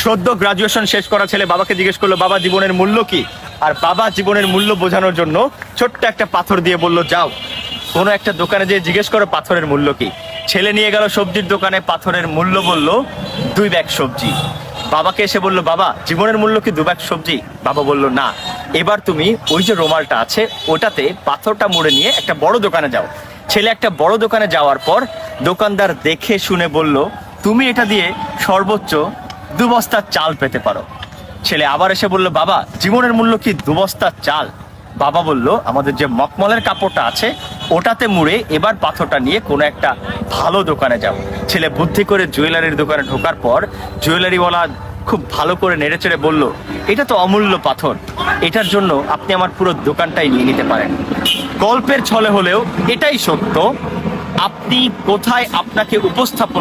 সদ্য গ্রাজুয়েশন শেষ করা ছেলে বাবাকে জিজ্ঞেস করলো, বাবা জীবনের মূল্য কি? আর বাবা জীবনের মূল্য বোঝানোর জন্য ছোট্ট একটা পাথর দিয়ে বলল, যাও কোনো একটা দোকানে যেয়ে জিজ্ঞেস করো পাথরের মূল্য কি। ছেলে নিয়ে গেল সবজির দোকানে, পাথরের মূল্য বলল 2 ব্যাগ সবজি। বাবাকে এসে বলল, বাবা জীবনের মূল্য কি 2 ব্যাগ সবজি? বাবা বলল, না, এবার তুমি ওই যে রুমালটা আছে ওটাতে পাথরটা মুড়ে নিয়ে একটা বড় দোকানে যাও। ছেলে একটা বড় দোকানে যাওয়ার পর দোকানদার দেখে শুনে বলল, তুমি এটা দিয়ে সর্বোচ্চ 2 বস্তা চাল পেতে পারো। ছেলে আবার এসে বলল, বাবা জীবনের মূল্য কি 2 বস্তা চাল? বাবা বলল, আমাদের যে মকমলের কাপড়টা আছে ওটাতে মুড়ে এবার পাথরটা নিয়ে কোনো একটা ভালো দোকানে যাও। ছেলে বুদ্ধি করে জুয়েলারির দোকানে ঢোকার পর জুয়েলারিওয়ালা খুব ভালো করে নেড়েচেড়ে বলল, এটা তো অমূল্য পাথর, এটার জন্য আপনি আমার পুরো দোকানটাই নিয়ে নিতে পারেন। গল্পের ছলে হলেও এটাই সত্য, আপনি কোথায় আপনাকে উপস্থাপন